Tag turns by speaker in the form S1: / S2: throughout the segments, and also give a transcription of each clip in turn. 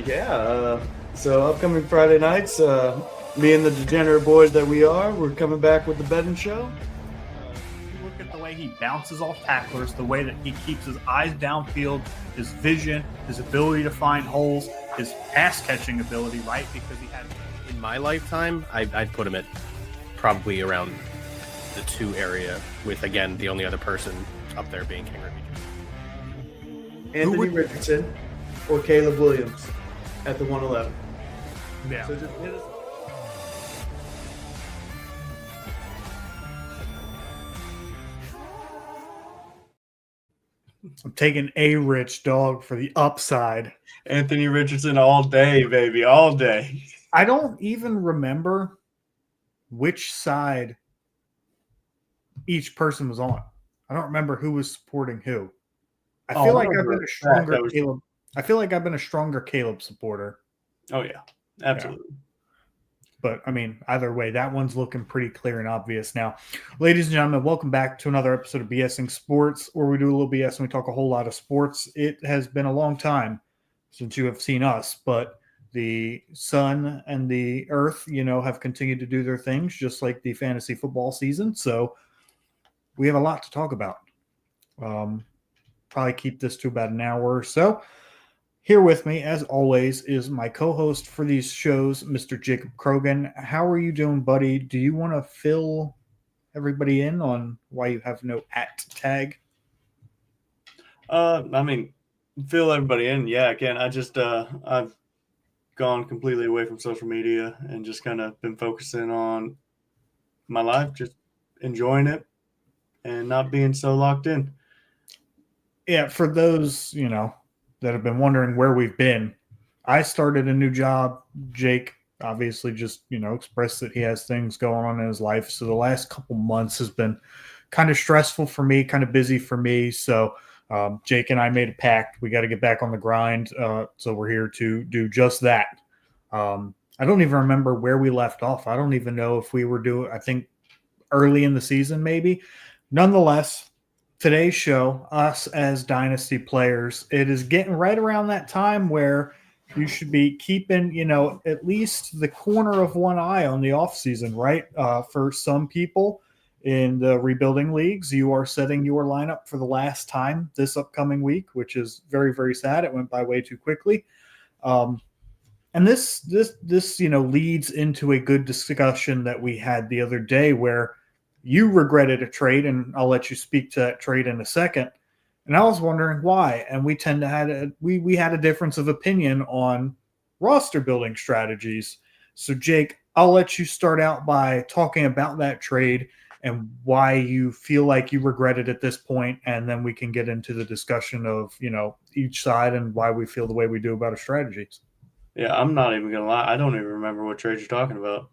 S1: Yeah. So upcoming Friday nights, me and the degenerate boys that we are, we're coming back with the betting show.
S2: You look at the way he bounces off tacklers, the way that he keeps his eyes downfield, his vision, his ability to find holes, his pass catching ability, right? Because he had.
S3: In my lifetime, I'd put him at probably around the 2 area, with, again, the only other person up there being King Ricky.
S1: Anthony Richardson or Caleb Williams at the 111.
S2: Yeah.
S1: So just hit us.
S2: I'm taking a rich dog for the upside.
S1: Anthony Richardson all day, baby, all day.
S2: I don't even remember which side each person was on. I don't remember who was supporting who. I feel like I've been a stronger Caleb. I feel like I've been a stronger Caleb supporter.
S1: Oh yeah, absolutely.
S2: Yeah. But I mean, either way, that one's looking pretty clear and obvious now. Ladies and gentlemen, welcome back to another episode of BSing Sports, where we do a little BS and we talk a whole lot of sports. It has been a long time since you have seen us, but the sun and the earth, have continued to do their things, just like the fantasy football season. So we have a lot to talk about. Probably keep this to about an hour or so. Here with me, as always, is my co-host for these shows, Mr. Jacob Krogan. How are you doing, buddy? Do you want to fill everybody in on why you have no @ tag?
S1: Fill everybody in. Yeah, again, I've gone completely away from social media and just kind of been focusing on my life, just enjoying it and not being so locked in.
S2: Yeah, for those, that have been wondering where we've been, I started a new job. Jake obviously just, expressed that he has things going on in his life. So the last couple months has been kind of stressful for me, kind of busy for me. So Jake and I made a pact. We got to get back on the grind. So we're here to do just that. I don't even remember where we left off. I don't even know if we were doing, I think early in the season, maybe. Nonetheless, today's show, us as Dynasty players, it is getting right around that time where you should be keeping, at least the corner of one eye on the offseason, right? For some people in the rebuilding leagues, you are setting your lineup for the last time this upcoming week, which is very, very sad. It went by way too quickly. And this leads into a good discussion that we had the other day where you regretted a trade, and I'll let you speak to that trade in a second. And I was wondering why. And we tend to had we had a difference of opinion on roster building strategies. So Jake, I'll let you start out by talking about that trade and why you feel like you regret it at this point, and then we can get into the discussion of, each side and why we feel the way we do about our strategies.
S1: Yeah, I'm not even gonna lie. I don't even remember what trade you're talking about.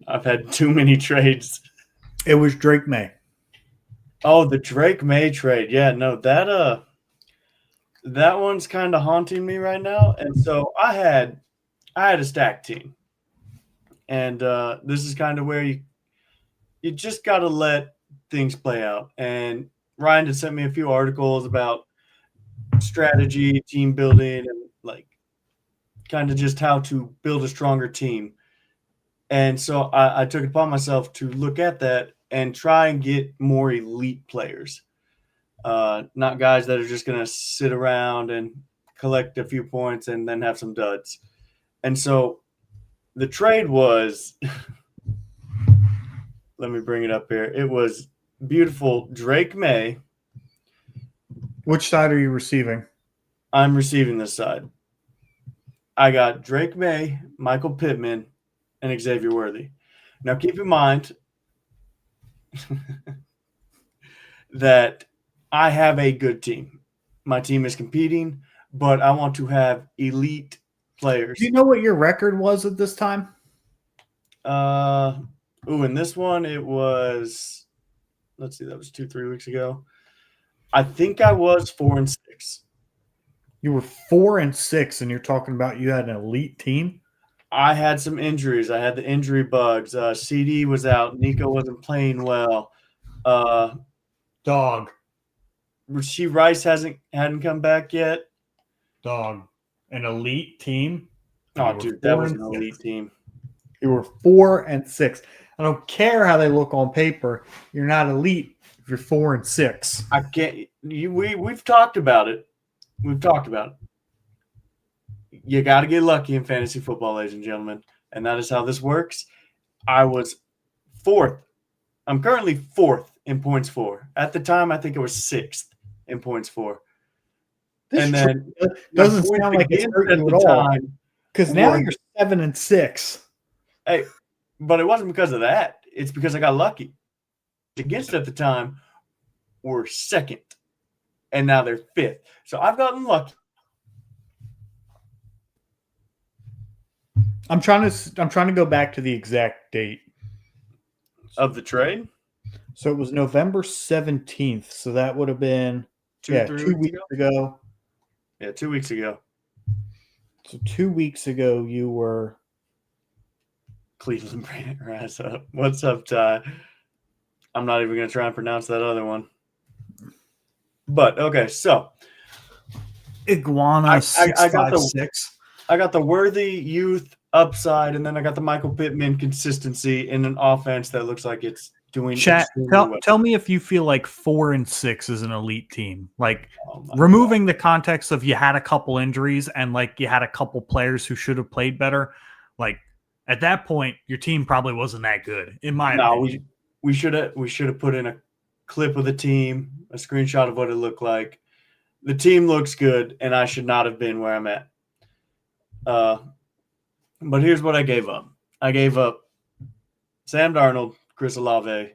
S1: I've had too many trades.
S2: It was Drake May.
S1: Oh, the Drake May trade. Yeah, no, that one's kind of haunting me right now. And so I had a stacked team. And this is kind of where you just got to let things play out. And Ryan had sent me a few articles about strategy, team building, and like kind of just how to build a stronger team. And so I took it upon myself to look at that and try and get more elite players, not guys that are just going to sit around and collect a few points and then have some duds. And so the trade was, let me bring it up here. It was beautiful Drake May.
S2: Which side are you receiving?
S1: I'm receiving this side. I got Drake May, Michael Pittman, and Xavier Worthy. Now keep in mind that I have a good team. My team is competing, but I want to have elite players.
S2: Do you know what your record was at this time?
S1: In this one it was, let's see, that was 2-3 weeks ago. I think I was 4-6.
S2: You were 4-6, and you're talking about you had an elite team?
S1: I had some injuries. I had the injury bugs. CD was out. Nico wasn't playing well.
S2: Dog.
S1: Rasheed Rice hadn't come back yet.
S2: Dog. an elite team.
S1: Oh,
S2: You were
S1: dude, that
S2: 4
S1: was
S2: and
S1: an
S2: 6.
S1: elite team.
S2: You were 4-6. I don't care how they look on paper. You're not elite if you're 4-6.
S1: I can't. We've talked about it. We've talked about it. You got to get lucky in fantasy football, ladies and gentlemen, and that is how this works. I was fourth. I'm currently fourth in points for. At the time, I think it was sixth in points for.
S2: This
S1: And then
S2: doesn't sound like it's hurt you at all. Because now you're 7-6.
S1: Hey, but it wasn't because of that. It's because I got lucky. Against at the time were second, and now they're fifth. So I've gotten lucky.
S2: I'm trying to go back to the exact date
S1: Of the trade.
S2: So it was November 17th. So that would have been 2 weeks ago.
S1: Yeah, 2 weeks ago.
S2: So 2 weeks ago, you were
S1: Cleveland Brand rise up. What's up, Ty? I'm not even going to try and pronounce that other one. But okay, so
S2: Iguana 656.
S1: I got the worthy youth upside, and then I got the Michael Pittman consistency in an offense that looks like it's doing.
S2: Chat, tell me if you feel like 4-6 is an elite team. Like removing the context of you had a couple injuries and like you had a couple players who should have played better. Like at that point, your team probably wasn't that good, in my opinion.
S1: We should have put in a clip of the team, a screenshot of what it looked like. The team looks good, and I should not have been where I'm at. But here's what I gave up. I gave up Sam Darnold, Chris Olave,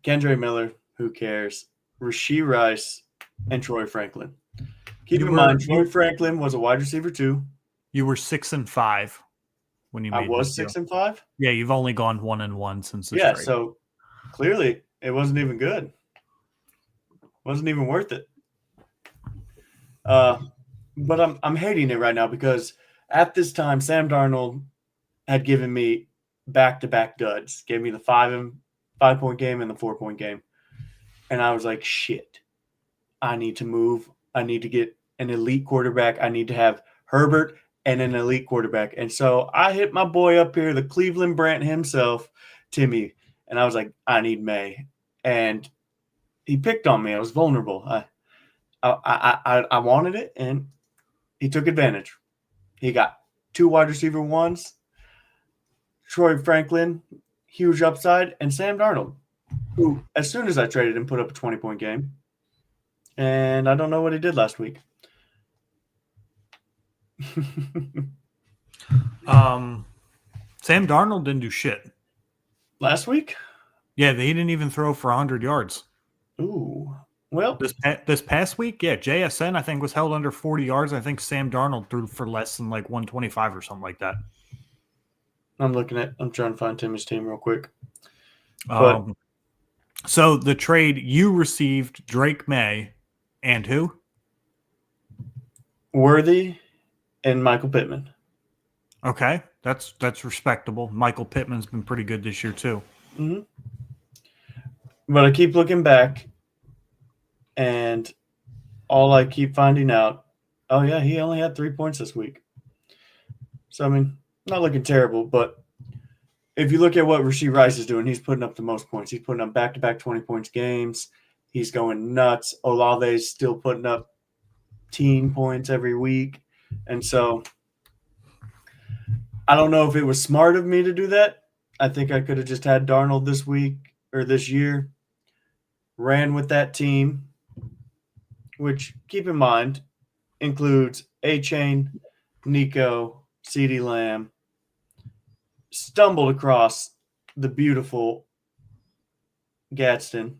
S1: Kendre Miller, who cares, Rashee Rice, and Troy Franklin. Keep in mind, Troy Franklin was a wide receiver too.
S2: You were 6-5 when you made.
S1: I was 6-5.
S2: Yeah, you've only gone 1-1 since this trade.
S1: So clearly it wasn't even good. Wasn't even worth it. But I'm hating it right now because at this time Sam Darnold had given me back-to-back duds. Gave me the 5-point game and the 4-point game. And I was like, shit. I need to move. I need to get an elite quarterback. I need to have Herbert and an elite quarterback. And so I hit my boy up here, the Cleveland Brant himself, Timmy. And I was like, I need May. And he picked on me. I was vulnerable. I wanted it, and he took advantage. He got 2 wide receiver ones, Troy Franklin, huge upside, and Sam Darnold, who, as soon as I traded him, put up a 20-point game. And I don't know what he did last week.
S2: Sam Darnold didn't do shit.
S1: Last week?
S2: Yeah, he didn't even throw for 100 yards.
S1: Ooh. Well,
S2: this past week, yeah, JSN, I think, was held under 40 yards. I think Sam Darnold threw for less than like 125 or something like that.
S1: I'm trying to find Timmy's team real quick.
S2: So the trade, you received Drake May and who?
S1: Worthy and Michael Pittman.
S2: Okay, that's respectable. Michael Pittman's been pretty good this year too.
S1: Mm-hmm. But I keep looking back, and all I keep finding out, oh yeah, he only had 3 points this week. So I mean, not looking terrible, but if you look at what Rashee Rice is doing, he's putting up the most points. He's putting up back-to-back 20-points games. He's going nuts. Olave's still putting up teen points every week. And so I don't know if it was smart of me to do that. I think I could have just had Darnold this week or this year, ran with that team, which, keep in mind, includes A-Chain, Nico, CeeDee Lamb, stumbled across the beautiful Gadsden,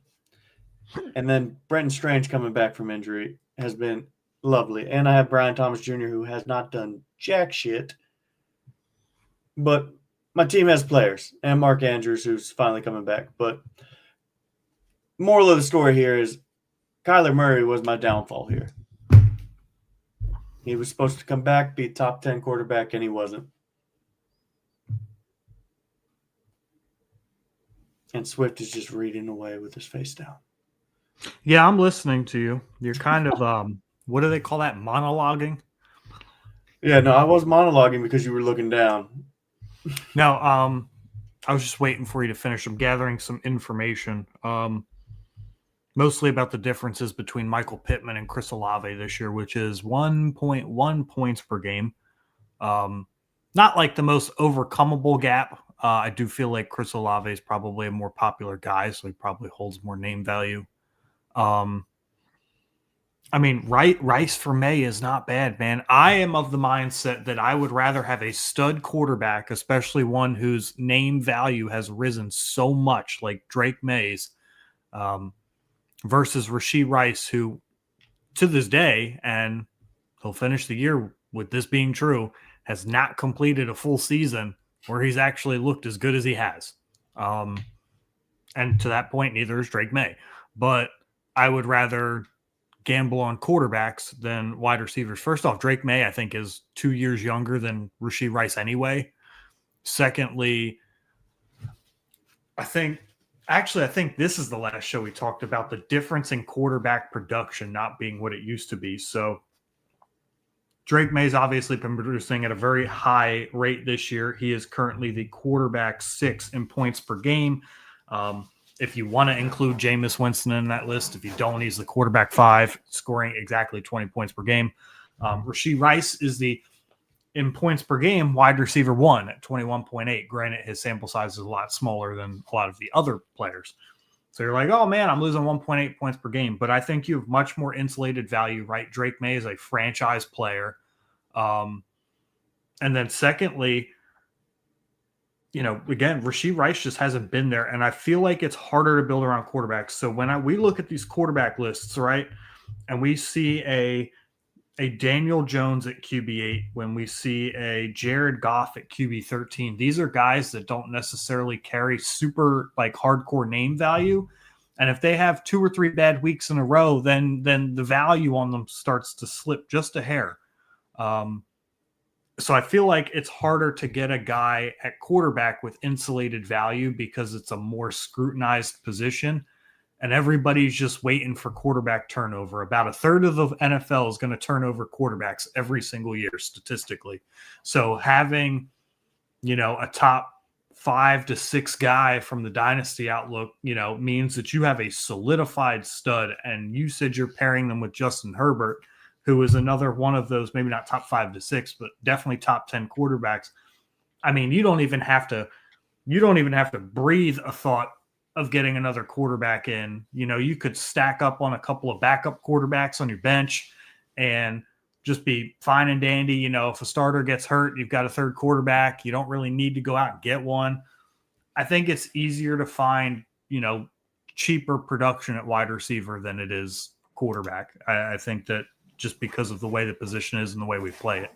S1: and then Brenton Strange coming back from injury has been lovely. And I have Brian Thomas Jr., who has not done jack shit, but my team has players, and Mark Andrews, who's finally coming back. But moral of the story here is Kyler Murray was my downfall here. He was supposed to come back, be a top 10 quarterback, and he wasn't. And Swift is just reading away with his face down.
S2: Yeah, I'm listening to you. You're kind of, what do they call that? Monologuing?
S1: Yeah, no, I was monologuing because you were looking down.
S2: No, I was just waiting for you to finish. I'm gathering some information, mostly about the differences between Michael Pittman and Chris Olave this year, which is 1.1 points per game. Not like the most overcomable gap. I do feel like Chris Olave is probably a more popular guy, so he probably holds more name value. I mean, Rice for May is not bad, man. I am of the mindset that I would rather have a stud quarterback, especially one whose name value has risen so much, like Drake Mays, versus Rashee Rice, who to this day, and he'll finish the year with this being true, has not completed a full season where he's actually looked as good as he has. And to that point, neither is Drake May. But I would rather gamble on quarterbacks than wide receivers. First off, Drake May, I think, is 2 years younger than Rashee Rice anyway. Secondly, I think this is the last show we talked about the difference in quarterback production not being what it used to be. So Drake May's obviously been producing at a very high rate this year. He is currently the quarterback 6 in points per game. If you want to include Jameis Winston in that list, if you don't, he's the quarterback 5, scoring exactly 20 points per game. Rashee Rice is the, in points per game, wide receiver 1 at 21.8. Granted, his sample size is a lot smaller than a lot of the other players. So you're like, oh, man, I'm losing 1.8 points per game. But I think you have much more insulated value, right? Drake May is a franchise player. And then secondly, again, Rashee Rice just hasn't been there. And I feel like it's harder to build around quarterbacks. So when we look at these quarterback lists, right, and we see a Daniel Jones at QB8, when we see a Jared Goff at QB13, these are guys that don't necessarily carry super like hardcore name value. And if they have 2 or 3 bad weeks in a row, then the value on them starts to slip just a hair. So I feel like it's harder to get a guy at quarterback with insulated value because it's a more scrutinized position. And everybody's just waiting for quarterback turnover. About a third of the NFL is going to turn over quarterbacks every single year, statistically. So having, a top 5 to 6 guy from the Dynasty outlook, means that you have a solidified stud. And you said you're pairing them with Justin Herbert, who is another one of those, maybe not top 5 to 6, but definitely top 10 quarterbacks. I mean, you don't even have to breathe a thought of getting another quarterback in. You could stack up on a couple of backup quarterbacks on your bench and just be fine and dandy. If a starter gets hurt, you've got a third quarterback. You don't really need to go out and get one. I think it's easier to find, cheaper production at wide receiver than it is quarterback. I think that just because of the way the position is and the way we play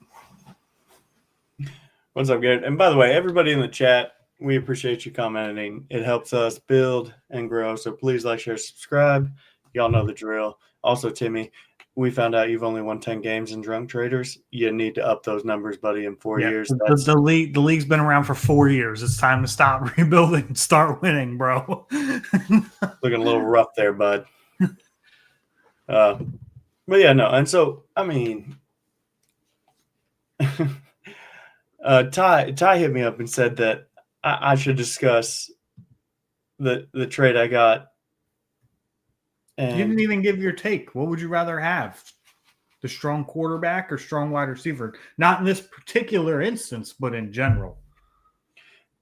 S2: it.
S1: What's up, Garrett? And by the way, everybody in the chat, we appreciate you commenting. It helps us build and grow. So please like, share, subscribe. Y'all know the drill. Also, Timmy, we found out you've only won 10 games in Drunk Traders. You need to up those numbers, buddy, in 4 years.
S2: The league's been around for 4 years. It's time to stop rebuilding and start winning, bro.
S1: Looking a little rough there, bud. But yeah, no. And so, I mean, Ty hit me up and said that I should discuss the trade I got. And
S2: you didn't even give your take. What would you rather have? The strong quarterback or strong wide receiver? Not in this particular instance, but in general.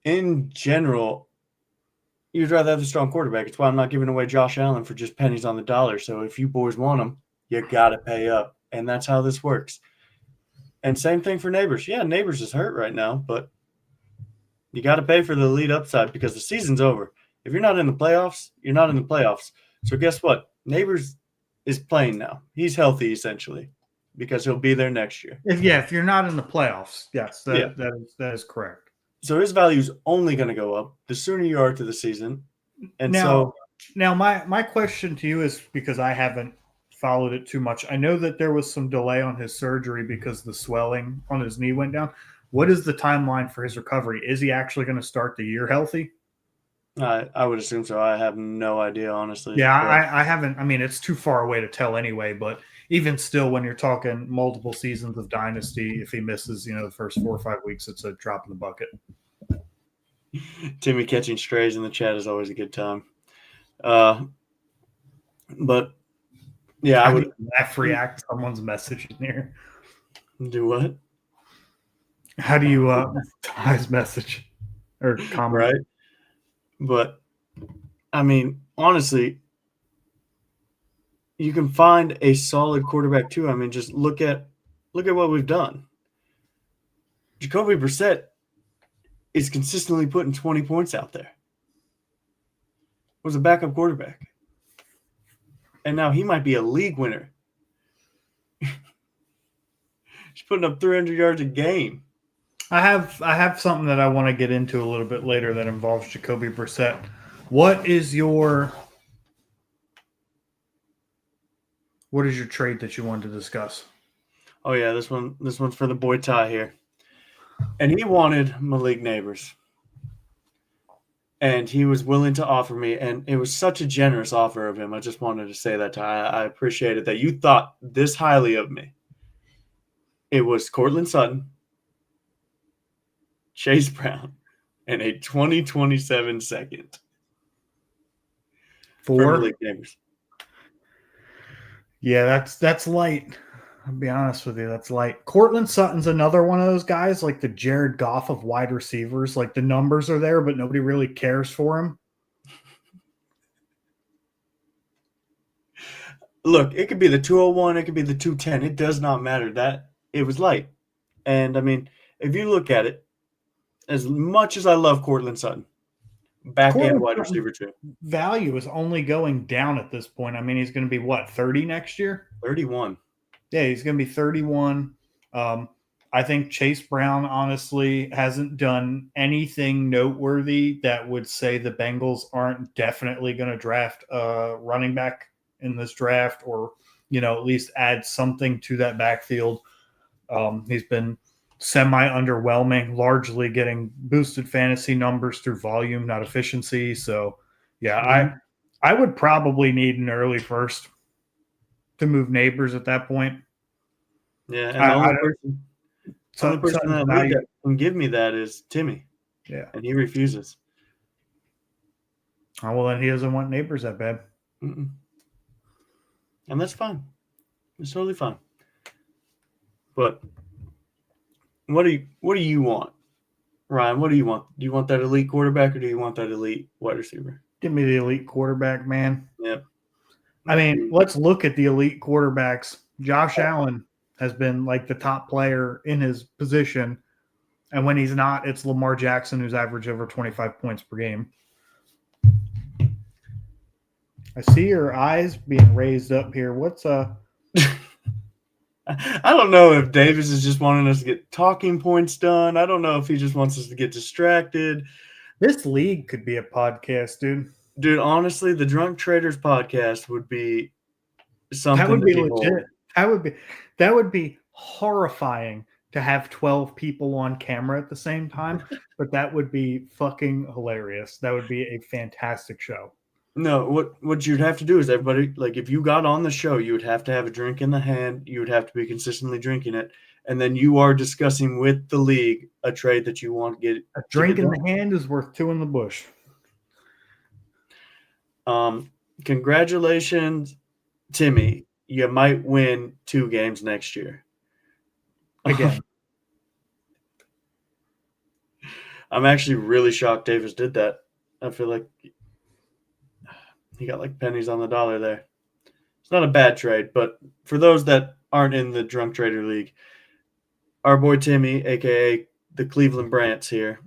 S1: In general, you'd rather have the strong quarterback. It's why I'm not giving away Josh Allen for just pennies on the dollar. So if you boys want him, you got to pay up. And that's how this works. And same thing for Neighbors. Yeah, Neighbors is hurt right now, but you got to pay for the lead upside because the season's over. If you're not in the playoffs, you're not in the playoffs. So guess what? Neighbors is playing now. He's healthy, essentially, because he'll be there next year.
S2: If you're not in the playoffs, yes, that is correct.
S1: So his value is only going to go up the sooner you are to the season. And
S2: now my question to you is, because I haven't followed it too much, I know that there was some delay on his surgery because the swelling on his knee went down. What is the timeline for his recovery? Is he actually going to start the year healthy?
S1: I would assume so. I have no idea, honestly.
S2: Yeah,
S1: but
S2: I haven't. I mean, it's too far away to tell anyway. But even still, when you're talking multiple seasons of Dynasty, if he misses, the first 4 or 5 weeks, it's a drop in the bucket.
S1: Timmy catching strays in the chat is always a good time. But yeah, I
S2: How
S1: would
S2: do you laugh react to someone's message in here?
S1: do what?
S2: How do you his message or comment?
S1: Right. But I mean, honestly, you can find a solid quarterback too. I mean, just look at what we've done. Jacoby Brissett is consistently putting 20 points out there. Was a backup quarterback. And now he might be a league winner. He's putting up 300 yards a game.
S2: I have something that I want to get into a little bit later that involves Jacoby Brissett. What is your trade that you wanted to discuss?
S1: Oh yeah, this one's for the boy Ty here. And he wanted Malik Neighbors. And he was willing to offer me, and it was such a generous offer of him. I just wanted to say that, Ty. I appreciated that you thought this highly of me. It was Cortland Sutton, Chase Brown, and a 2027 second for Malik Neighbors.
S2: Yeah, that's light. I'll be honest with you, that's light. Cortland Sutton's another one of those guys, like the Jared Goff of wide receivers. Like the numbers are there, but nobody really cares for him.
S1: Look, it could be the 201, it could be the 210. It does not matter. That it was light. And I mean, if you look at it, as much as I love Cortland Sutton, back end wide receiver too.
S2: Value is only going down at this point. I mean, he's going to be what, 30 next year?
S1: 31.
S2: Yeah, he's going to be 31. I think Chase Brown honestly hasn't done anything noteworthy that would say the Bengals aren't definitely going to draft a running back in this draft, or at least add something to that backfield. He's been semi-underwhelming, largely getting boosted fantasy numbers through volume, not efficiency. So, yeah, I would probably need an early first to move Neighbors at that point.
S1: Yeah, and the only person that can give me that is Timmy.
S2: Yeah.
S1: And he refuses.
S2: Oh, well, then he doesn't want Neighbors that bad.
S1: Mm-mm. And that's fine. It's totally fine. But what do you want, Ryan? What do you want? Do you want that elite quarterback, or do you want that elite wide receiver?
S2: Give me the elite quarterback, man.
S1: Yep.
S2: I mean, let's look at the elite quarterbacks. Josh Allen has been like the top player in his position. And when he's not, it's Lamar Jackson, who's averaged over 25 points per game. I see your eyes being raised up here. What's
S1: I don't know if Davis is just wanting us to get talking points done. I don't know if he just wants us to get distracted.
S2: This league could be a podcast, dude.
S1: Dude, honestly, the Drunk Traders podcast would be something.
S2: That would be legit. That would be horrifying to have 12 people on camera at the same time, but that would be fucking hilarious. That would be a fantastic show.
S1: No, what you'd have to do is everybody, like if you got on the show, you would have to have a drink in the hand. You would have to be consistently drinking it. And then you are discussing with the league a trade that you want to get.
S2: A drink in the hand is worth two in the bush.
S1: Congratulations, Timmy. You might win 2 games next year.
S2: Again.
S1: I'm actually really shocked Davis did that. I feel like he got like pennies on the dollar there. It's not a bad trade, but for those that aren't in the Drunk Trader League, our boy Timmy, a.k.a. the Cleveland Brants here,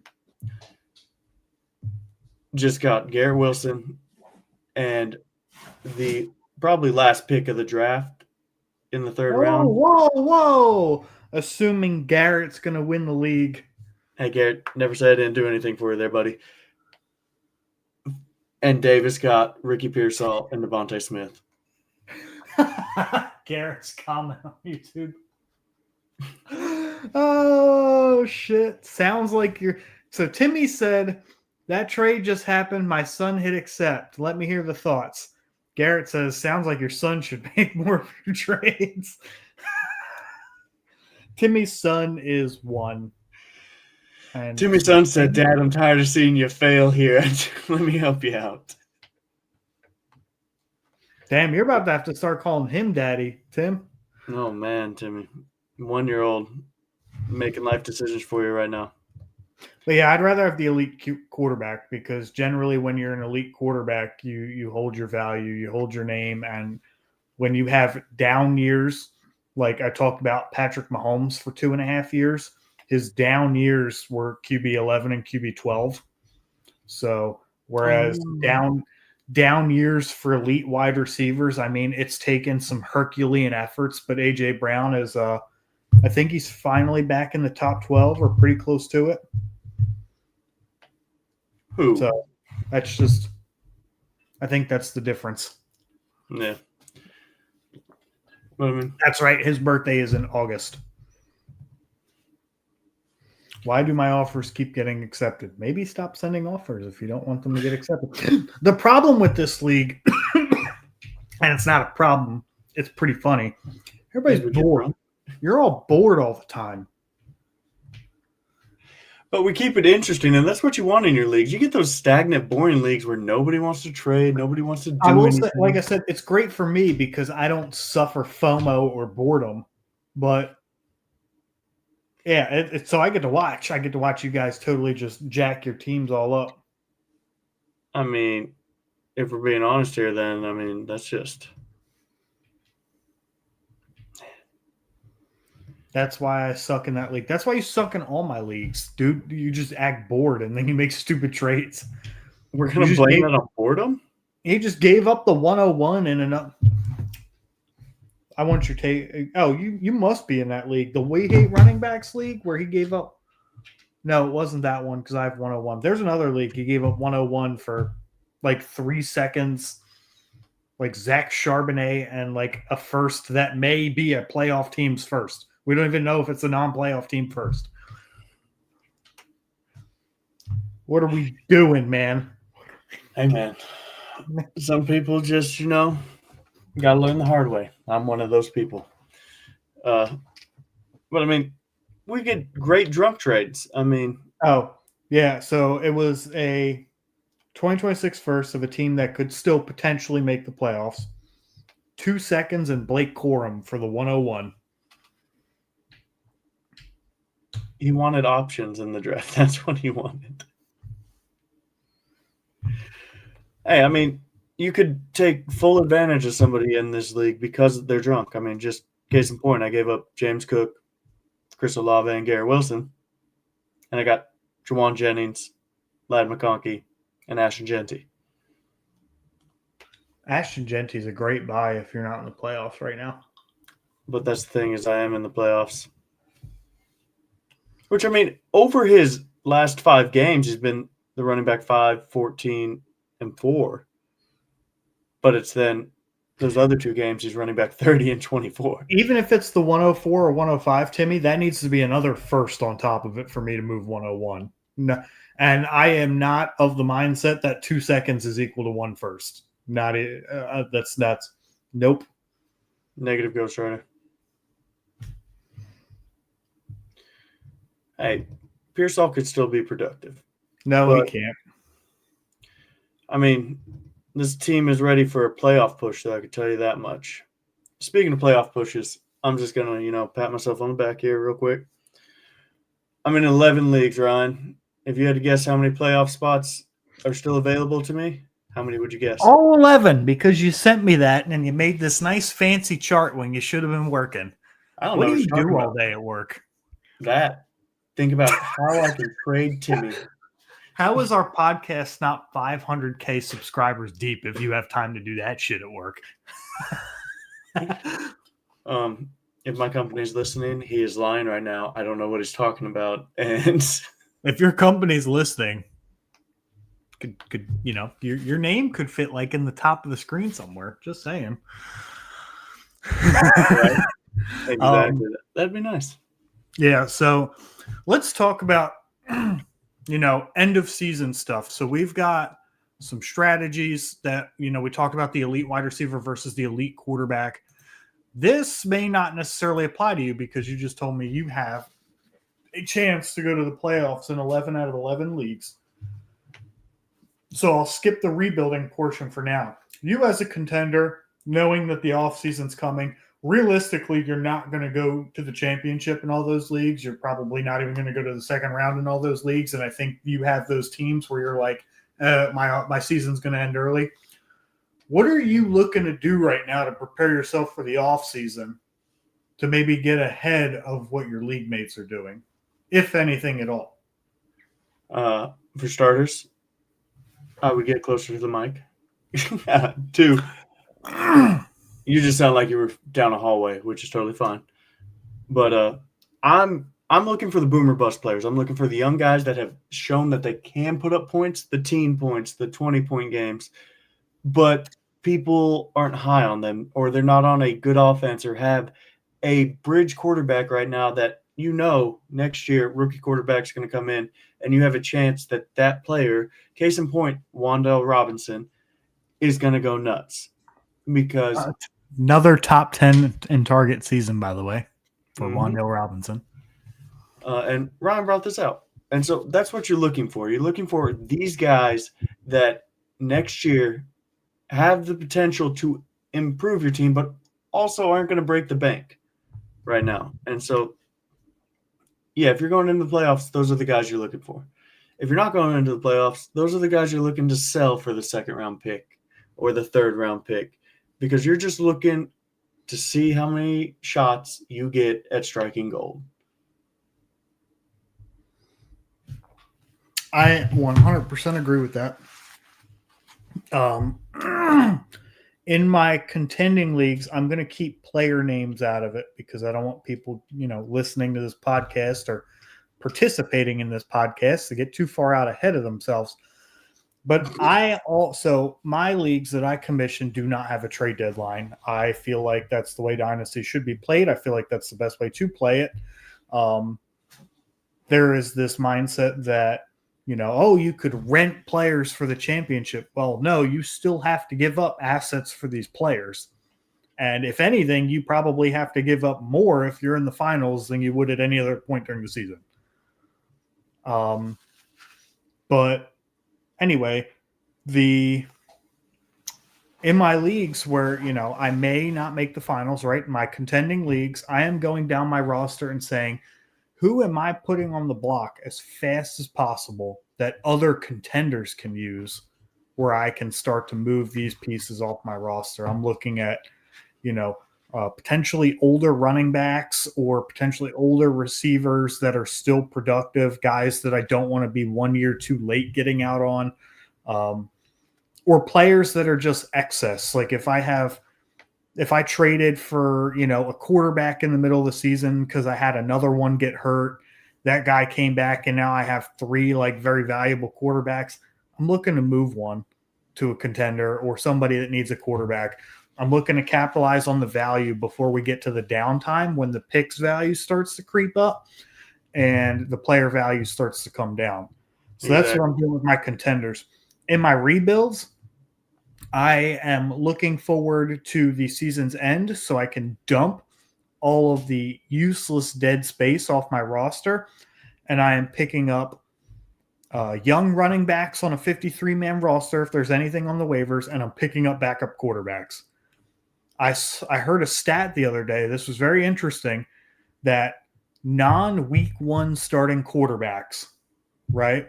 S1: just got Garrett Wilson and the probably last pick of the draft in the 3rd round.
S2: Whoa. Assuming Garrett's going to win the league.
S1: Hey, Garrett, never said I didn't do anything for you there, buddy. And Davis got Ricky Pearsall and Devontae Smith.
S2: Garrett's comment on YouTube. Oh, shit. Sounds like you're... So Timmy said That trade just happened. My son hit accept. Let me hear the thoughts. Garrett says, sounds like your son should make more of your trades. Timmy's son is one. And
S1: Timmy's son said, Dad, I'm tired of seeing you fail here. Let me help you out.
S2: Damn, you're about to have to start calling him daddy, Tim.
S1: Oh, man, Timmy. 1-year-old making life decisions for you right now.
S2: But yeah, I'd rather have the elite quarterback because generally when you're an elite quarterback, you hold your value, you hold your name. And when you have down years, like I talked about Patrick Mahomes for 2.5 years, his down years were QB 11 and QB 12. So whereas down years for elite wide receivers, I mean, it's taken some Herculean efforts, but AJ Brown is I think he's finally back in the top 12 or pretty close to it.
S1: Who?
S2: So that's just, I think that's the difference.
S1: Yeah. But I mean,
S2: that's right. His birthday is in August. Why do my offers keep getting accepted? Maybe stop sending offers if you don't want them to get accepted. The problem with this league, and it's not a problem, it's pretty funny. Everybody's bored. You're all bored all the time.
S1: But we keep it interesting, and that's what you want in your leagues. You get those stagnant, boring leagues where nobody wants to trade, nobody wants to do anything.
S2: Say, like I said, it's great for me because I don't suffer FOMO or boredom. But yeah, so I get to watch. I get to watch you guys totally just jack your teams all up.
S1: I mean, if we're being honest here, then I mean that's just.
S2: That's why I suck in that league. That's why you suck in all my leagues, dude. You just act bored and then you make stupid trades.
S1: We're going to blame that on boredom?
S2: He just gave up the 101 in enough. I want your take. Oh, you must be in that league. The We Hate Running Backs league where he gave up. No, it wasn't that one because I have 101. There's another league. He gave up 101 for like 3 seconds. Like Zach Charbonnet and like a first that may be a playoff team's first. We don't even know if it's a non-playoff team first. What are we doing, man?
S1: Hey, man. Some people just, got to learn the hard way. I'm one of those people. But, I mean, we get great drunk trades. I mean.
S2: Oh, yeah. So it was a 2026 first of a team that could still potentially make the playoffs. 2 seconds and Blake Corum for the 101.
S1: He wanted options in the draft. That's what he wanted. Hey, I mean, you could take full advantage of somebody in this league because they're drunk. I mean, just case in point, I gave up James Cook, Chris Olave, and Garrett Wilson. And I got Jawan Jennings, Ladd McConkey, and Ashton Genty.
S2: Ashton Genty's a great buy if you're not in the playoffs right now.
S1: But that's the thing is I am in the playoffs. Which, I mean, over his last 5 games, he's been the running back 5, 14, and 4. But it's then those other 2 games, he's running back 30 and 24.
S2: Even if it's the 104 or 105, Timmy, that needs to be another first on top of it for me to move 101. No, and I am not of the mindset that 2 seconds is equal to 1 first. Not that's nuts. Nope.
S1: Negative Ghost Rider. Hey, Pearsall could still be productive.
S2: No, he can't.
S1: I mean, this team is ready for a playoff push, so I can tell you that much. Speaking of playoff pushes, I'm just going to, pat myself on the back here real quick. I'm in 11 leagues, Ryan. If you had to guess how many playoff spots are still available to me, how many would you guess?
S2: All 11, because you sent me that and you made this nice fancy chart when you should have been working.
S1: I don't
S2: know
S1: what
S2: do you do all day at work?
S1: That. Think about how I can trade Timmy.
S2: How is our podcast not 500K subscribers deep if you have time to do that shit at work?
S1: If my company's listening, he is lying right now. I don't know what he's talking about. And
S2: if your company's listening, could your name could fit like in the top of the screen somewhere. Just saying.
S1: Right? Exactly. That'd be nice.
S2: Yeah, so let's talk about end of season stuff. So we've got some strategies that, we talked about the elite wide receiver versus the elite quarterback. This may not necessarily apply to you because you just told me you have a chance to go to the playoffs in 11 out of 11 leagues. So I'll skip the rebuilding portion for now. You as a contender, knowing that the offseason's coming, realistically, you're not going to go to the championship in all those leagues. You're probably not even going to go to the second round in all those leagues. And I think you have those teams where you're like, my season's going to end early. What are you looking to do right now to prepare yourself for the offseason to maybe get ahead of what your league mates are doing, if anything at all?
S1: For starters, I would get closer to the mic. 2, you just sound like you were down a hallway, which is totally fine. But I'm looking for the boomer bust players. I'm looking for the young guys that have shown that they can put up points, the teen points, the 20-point games, but people aren't high on them, or they're not on a good offense, or have a bridge quarterback right now that next year rookie quarterback's going to come in, and you have a chance that player, case in point, Wan'Dale Robinson, is going to go nuts because
S2: another top 10 in target season, by the way, for Wan'Dale Robinson.
S1: And Ryan brought this out. And so that's what you're looking for. You're looking for these guys that next year have the potential to improve your team, but also aren't going to break the bank right now. And so, yeah, if you're going into the playoffs, those are the guys you're looking for. If you're not going into the playoffs, those are the guys you're looking to sell for the second-round pick or the third-round pick, because you're just looking to see how many shots you get at striking gold.
S2: I 100% agree with that. In my contending leagues, I'm going to keep player names out of it because I don't want people, listening to this podcast or participating in this podcast to get too far out ahead of themselves. But my leagues that I commission do not have a trade deadline. I feel like that's the way Dynasty should be played. I feel like that's the best way to play it. There is this mindset that, you could rent players for the championship. Well, no, you still have to give up assets for these players. And if anything, you probably have to give up more if you're in the finals than you would at any other point during the season. But anyway, in my leagues where, I may not make the finals, right? In my contending leagues, I am going down my roster and saying, who am I putting on the block as fast as possible that other contenders can use where I can start to move these pieces off my roster? I'm looking at, potentially older running backs or potentially older receivers that are still productive, guys that I don't want to be 1 year too late getting out on, or players that are just excess. Like if I traded for, a quarterback in the middle of the season because I had another one get hurt, that guy came back and now I have 3 very valuable quarterbacks. I'm looking to move one to a contender or somebody that needs a quarterback. I'm looking to capitalize on the value before we get to the downtime when the picks value starts to creep up and the player value starts to come down. So that's what I'm doing with my contenders. In my rebuilds, I am looking forward to the season's end so I can dump all of the useless dead space off my roster, and I am picking up young running backs on a 53-man roster if there's anything on the waivers, and I'm picking up backup quarterbacks. I heard a stat the other day. This was very interesting, that non-week 1 starting quarterbacks, right?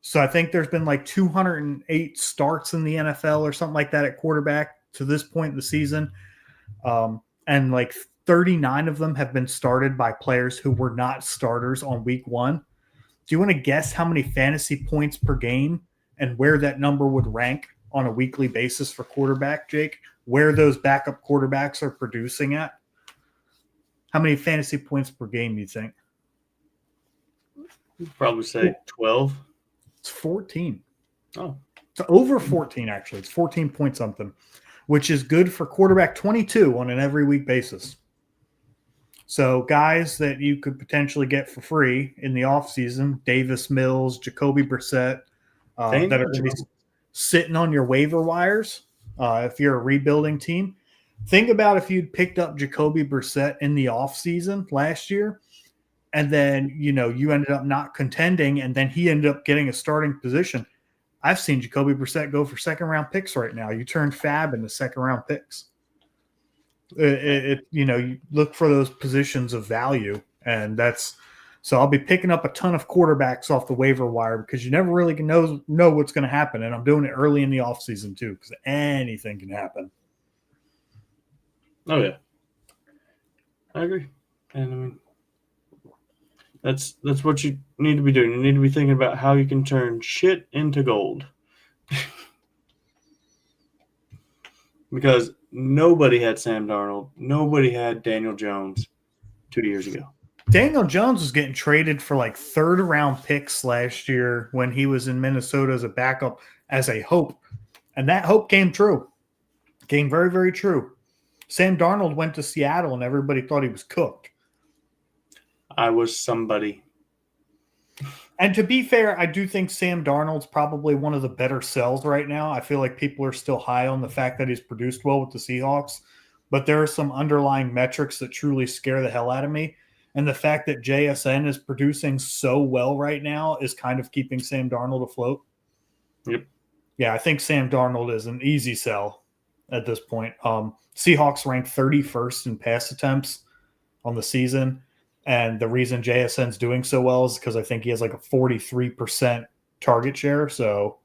S2: So I think there's been 208 starts in the NFL or something like that at quarterback to this point in the season. And 39 of them have been started by players who were not starters on week 1. Do you want to guess how many fantasy points per game and where that number would rank on a weekly basis for quarterback, Jake? Where those backup quarterbacks are producing at? How many fantasy points per game do you think?
S1: You'd probably say 12.
S2: It's 14.
S1: Oh.
S2: It's over 14, actually. It's 14 point something, which is good for quarterback 22 on an every week basis. So guys that you could potentially get for free in the offseason, Davis Mills, Jacoby Brissett, that are going to be sitting on your waiver wires if you're a rebuilding team. Think about if you'd picked up Jacoby Brissett in the offseason last year, and then, you ended up not contending, and then he ended up getting a starting position. I've seen Jacoby Brissett go for second-round picks right now. You turn Fab into second-round picks. You look for those positions of value, and so I'll be picking up a ton of quarterbacks off the waiver wire because you never really can know what's going to happen, and I'm doing it early in the offseason too because anything can happen.
S1: Oh, yeah. I agree. And, I mean, that's what you need to be doing. You need to be thinking about how you can turn shit into gold. Because nobody had Sam Darnold. Nobody had Daniel Jones 2 years ago.
S2: Daniel Jones was getting traded for like third-round picks last year when he was in Minnesota as a backup, as a hope. And that hope came true. Came very, very true. Sam Darnold went to Seattle, and everybody thought he was cooked.
S1: I was somebody.
S2: And to be fair, I do think Sam Darnold's probably one of the better sells right now. I feel like people are still high on the fact that he's produced well with the Seahawks, but there are some underlying metrics that truly scare the hell out of me. And the fact that JSN is producing so well right now is kind of keeping Sam Darnold afloat.
S1: Yep.
S2: Yeah, I think Sam Darnold is an easy sell at this point. Seahawks ranked 31st in pass attempts on the season. And the reason JSN's doing so well is because I think he has like a 43% target share. So,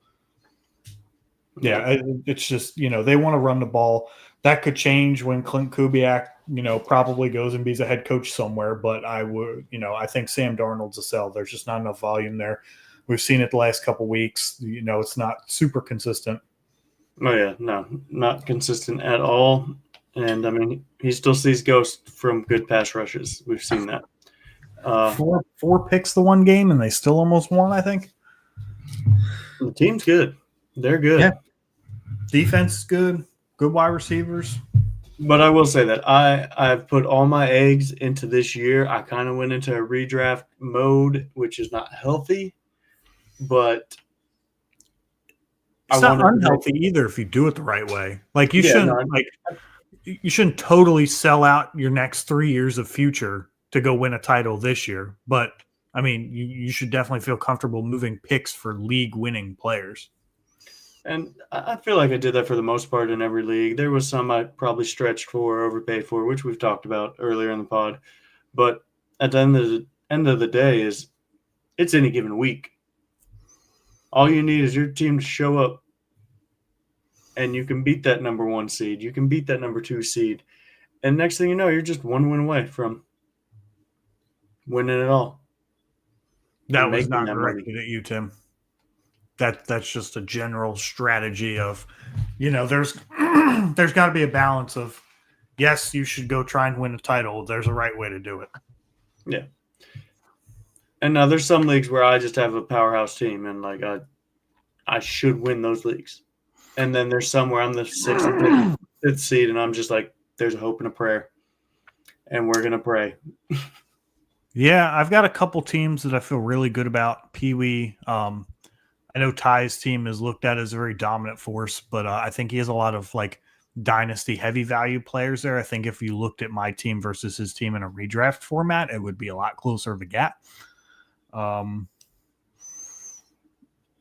S2: yeah, it's just, they want to run the ball. That could change when Clint Kubiak, probably goes and be a head coach somewhere. But I think Sam Darnold's a sell. There's just not enough volume there. We've seen it the last couple of weeks. It's not super consistent.
S1: Oh, yeah. No, not consistent at all. And, I mean, he still sees ghosts from good pass rushes. We've seen that.
S2: Four picks the one game, and they still almost won, I think.
S1: The team's good. They're good.
S2: Yeah. Defense is good. Good wide receivers.
S1: But I will say that I've put all my eggs into this year. I kind of went into a redraft mode, which is not healthy, but
S2: it's not unhealthy either if you do it the right way. Like you shouldn't totally sell out your next 3 years of future to go win a title this year. But I mean, you should definitely feel comfortable moving picks for league winning players.
S1: And I feel like I did that for the most part in every league. There was some I probably stretched for, overpaid for, which we've talked about earlier in the pod. But at the end of the day it's any given week. All you need is your team to show up, and you can beat that number 1 seed. You can beat that number 2 seed. And next thing you know, you're just one win away from winning it all.
S2: That was not directed at you, Tim. That's just a general strategy of, there's got to be a balance of, yes, you should go try and win a title. There's a right way to do it.
S1: Yeah. And now there's some leagues where I just have a powerhouse team, and like I should win those leagues. And then there's some where I'm the 6th or 5th seed, and I'm just like, there's a hope and a prayer, and we're gonna pray.
S2: Yeah, I've got a couple teams that I feel really good about. Pee Wee. I know Ty's team is looked at as a very dominant force, but I think he has a lot of like dynasty heavy value players there. I think if you looked at my team versus his team in a redraft format, it would be a lot closer of a gap.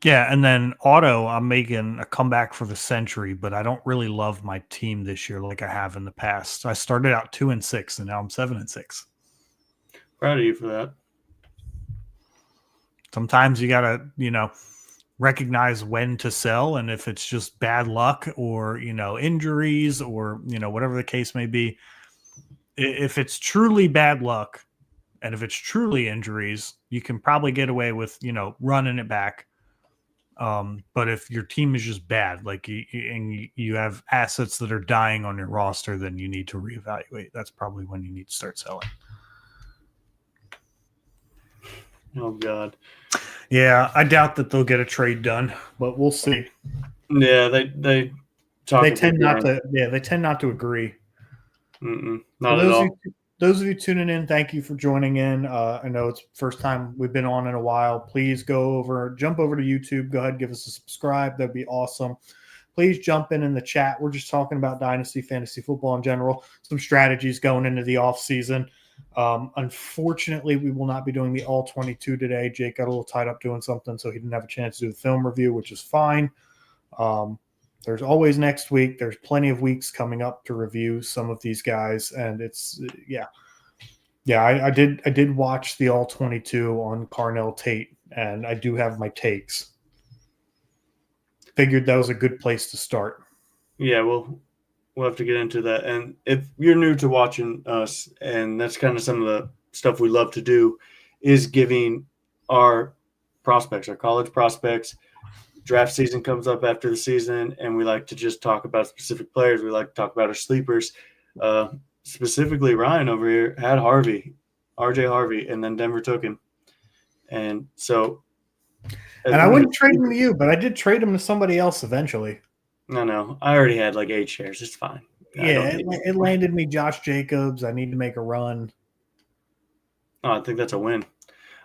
S2: Yeah, and then Otto, I'm making a comeback for the century, but I don't really love my team this year like I have in the past. I started out 2-6, and now I'm 7-6.
S1: Proud of you for that.
S2: Sometimes you gotta, recognize when to sell, and if it's just bad luck or injuries or whatever the case may be. If it's truly bad luck, and if it's truly injuries, you can probably get away with running it back. But if your team is just bad, like you have assets that are dying on your roster, then you need to reevaluate. That's probably when you need to start selling.
S1: Oh God.
S2: Yeah, I doubt that they'll get a trade done, but we'll see.
S1: Yeah, they tend
S2: not to. Yeah, they tend not to agree.
S1: Not at all.
S2: those of you tuning in, thank you for joining in. I know it's the first time we've been on in a while. Please jump over to YouTube. Go ahead and give us a subscribe. That'd be awesome. Please jump in the chat. We're just talking about Dynasty Fantasy Football in general, some strategies going into the off season. Unfortunately, we will not be doing the all 22 today. Jake got a little tied up doing something, so he didn't have a chance to do the film review, which is fine. There's always next week. There's plenty of weeks coming up to review some of these guys, and it's I did watch the all 22 on Carnell Tate, and I do have my takes. Figured that was a good place to start.
S1: Yeah, we'll have to get into that. And if you're new to watching us, and that's kind of some of the stuff we love to do, is giving our prospects, our college prospects. Draft season comes up after the season, and we like to just talk about specific players. We like to talk about our sleepers. Specifically, Ryan over here had RJ Harvey, and then Denver took him. And so,
S2: and I wouldn't trade him to you, but I did trade him to somebody else eventually.
S1: No, I already had like 8 shares. It's fine.
S2: Yeah, it landed me Josh Jacobs. I need to make a run.
S1: Oh, I think that's a win.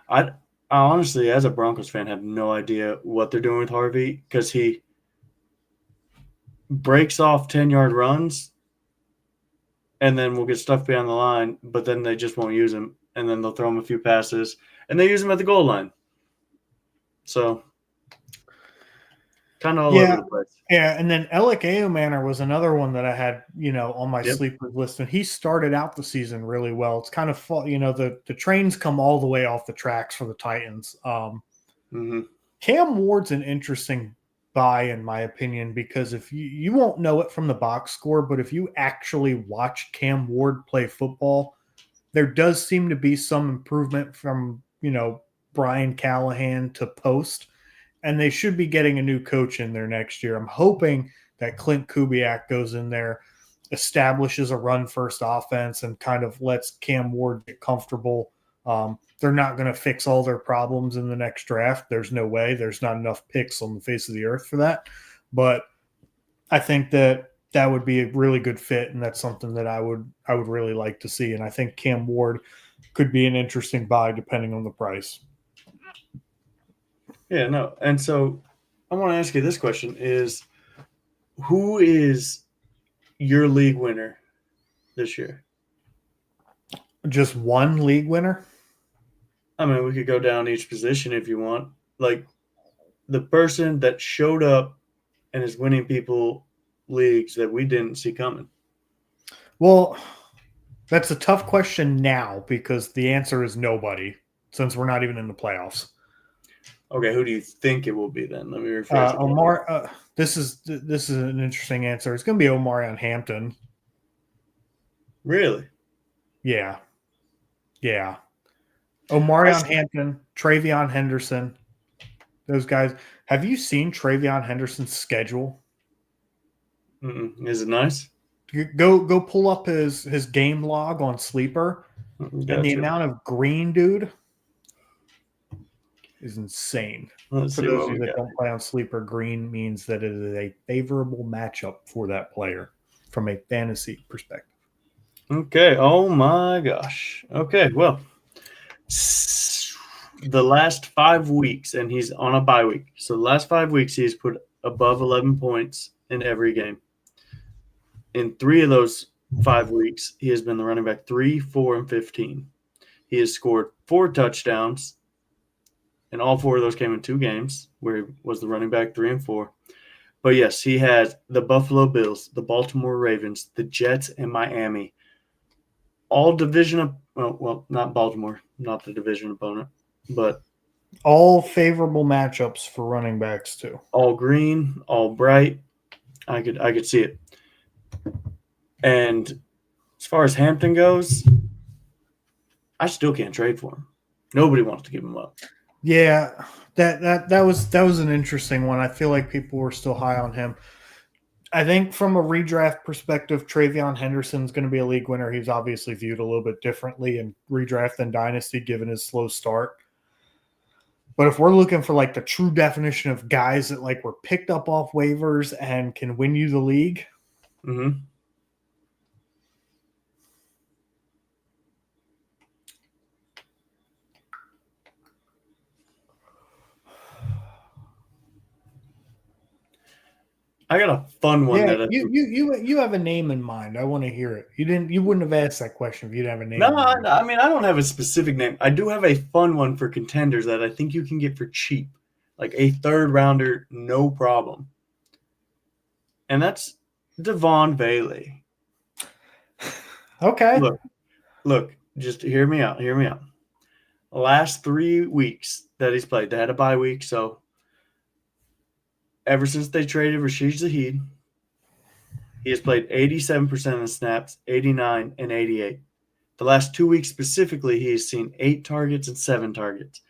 S1: I honestly, as a Broncos fan, have no idea what they're doing with Harvey, because he breaks off 10-yard runs and then we'll get stuff behind the line, but then they just won't use him, and then they'll throw him a few passes, and they use him at the goal line. So kind of all over the place.
S2: Yeah, and then Alec Ayomanor was another one that I had, on my sleepers list, and he started out the season really well. It's kind of, the trains come all the way off the tracks for the Titans. Cam Ward's an interesting buy, in my opinion, because if you won't know it from the box score, but if you actually watch Cam Ward play football, there does seem to be some improvement from, Brian Callahan to post. And they should be getting a new coach in there next year. I'm hoping that Clint Kubiak goes in there, establishes a run-first offense, and kind of lets Cam Ward get comfortable. They're not going to fix all their problems in the next draft. There's no way. There's not enough picks on the face of the earth for that. But I think that would be a really good fit, and that's something that I would really like to see. And I think Cam Ward could be an interesting buy depending on the price.
S1: Yeah, no. And so I want to ask you this question is, who is your league winner this year?
S2: Just one league winner?
S1: I mean, we could go down each position if you want. Like, the person that showed up and is winning people leagues that we didn't see coming.
S2: Well, that's a tough question now, because the answer is nobody, since we're not even in the playoffs.
S1: Okay, who do you think it will be then? Let me rephrase it.
S2: Omar. This is an interesting answer. It's going to be Omarion Hampton.
S1: Really?
S2: Yeah. Omarion Hampton, Travion Henderson, those guys. Have you seen Travion Henderson's schedule?
S1: Is it nice?
S2: Go pull up his game log on Sleeper, and the amount of green, dude, is insane. For those of you that don't play on Sleeper, green means that it is a favorable matchup for that player from a fantasy perspective.
S1: Okay. Oh my gosh. Okay. Well, the last 5 weeks, and he's on a bye week. So the last 5 weeks, he's put above 11 points in every game. In 3 of those 5 weeks, he has been the running back 3, 4, and 15. He has scored 4 touchdowns. And all 4 of those came in 2 games where he was the running back 3 and 4. But yes, he has the Buffalo Bills, the Baltimore Ravens, the Jets, and Miami. All division well, not Baltimore, not the division opponent, but
S2: all favorable matchups for running backs too.
S1: All green, all bright. I could see it. And as far as Hampton goes, I still can't trade for him. Nobody wants to give him up.
S2: Yeah, that was an interesting one. I feel like people were still high on him. I think from a redraft perspective, Travion Henderson's going to be a league winner. He's obviously viewed a little bit differently in redraft than Dynasty, given his slow start. But if we're looking for like the true definition of guys that like were picked up off waivers and can win you the league,
S1: I got a fun one
S2: Yeah,
S1: that
S2: you have a name in mind. I want to hear it. You wouldn't have asked that question if you didn't have a name.
S1: no,
S2: in mind.
S1: I mean I don't have a specific name. I do have a fun one for contenders that I think you can get for cheap, like a third rounder, no problem. And that's Devon Bailey.
S2: Okay.
S1: Look, just hear me out. Hear me out. The last 3 weeks that he's played, they had a bye week, so ever since they traded Rashid Zahid, he has played 87% of the snaps, 89 and 88. The last 2 weeks specifically, he has seen 8 targets and 7 targets.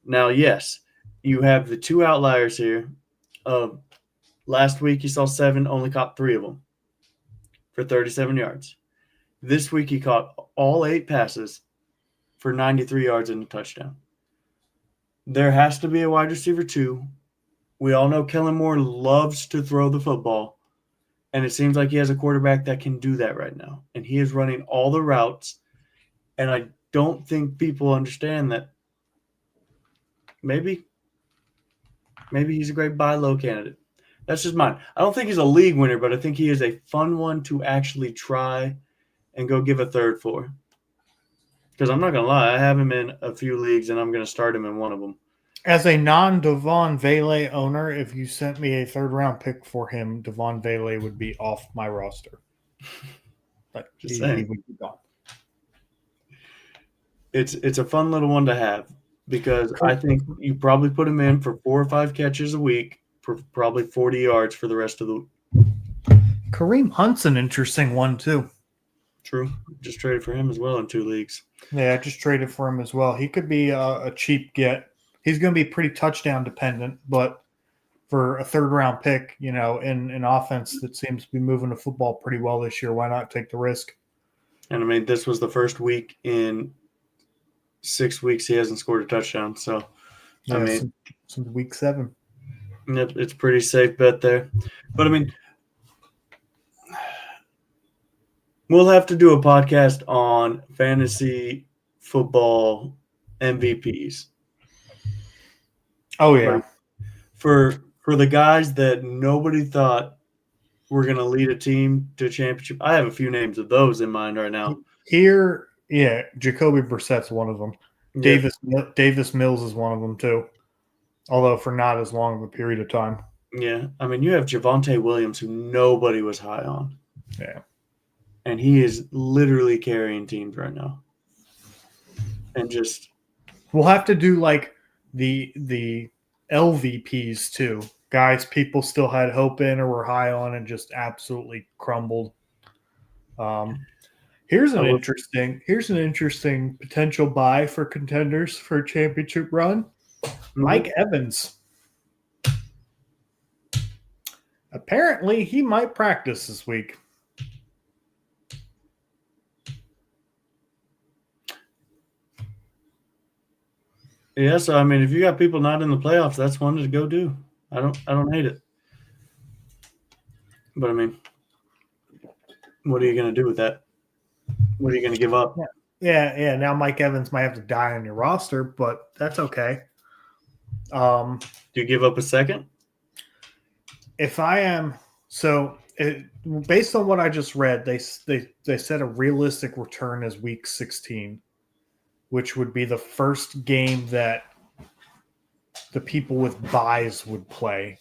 S1: Now, yes, you have the 2 outliers here. Last week he saw 7, only caught 3 of them for 37 yards. This week he caught all 8 passes for 93 yards and a touchdown. There has to be a wide receiver too. We all know Kellen Moore loves to throw the football, and it seems like he has a quarterback that can do that right now. And he is running all the routes, and I don't think people understand that maybe he's a great buy low candidate. That's just mine. I don't think he's a league winner, but I think he is a fun one to actually try and go give a third for. Because I'm not going to lie, I have him in a few leagues, and I'm going to start him in one of them.
S2: As a non-Devon Vele owner, if you sent me a third-round pick for him, Devon Vele would be off my roster. But
S1: Just
S2: he
S1: saying.
S2: would be gone.
S1: It's a fun little one to have because I think you probably put him in for 4 or 5 catches a week for probably 40 yards for the rest of the
S2: Kareem Hunt's an interesting one, too.
S1: True. Just traded for him as well in 2 leagues.
S2: Yeah, I just traded for him as well. He could be a cheap get. He's going to be pretty touchdown dependent, but for a third-round pick, in an offense that seems to be moving the football pretty well this year, why not take the risk?
S1: And, I mean, this was the first week in 6 weeks he hasn't scored a touchdown. So,
S2: Yeah,
S1: I mean,
S2: since week 7.
S1: it's a pretty safe bet there. But, I mean, we'll have to do a podcast on fantasy football MVPs.
S2: Oh, yeah.
S1: Like, for the guys that nobody thought were going to lead a team to a championship, I have a few names of those in mind right now.
S2: Here, yeah, Jacoby Brissett's one of them.
S1: Yeah.
S2: Davis Mills is one of them, too, although for not as long of a period of time.
S1: Yeah. I mean, you have Javonte Williams, who nobody was high on.
S2: Yeah.
S1: And he is literally carrying teams right now. And just
S2: We'll have to do like the LVPs too. Guys people still had hope in or were high on and just absolutely crumbled. Here's an interesting potential buy for contenders for a championship run. Mike Evans. Apparently he might practice this week.
S1: Yeah, so I mean, if you got people not in the playoffs, that's one to go do. I don't hate it. But I mean, what are you going to do with that? What are you going to give up?
S2: Yeah. Now Mike Evans might have to die on your roster, but that's okay.
S1: Do you give up a second?
S2: If I am based on what I just read, they said a realistic return is week 16. Which would be the first game that the people with buys would play.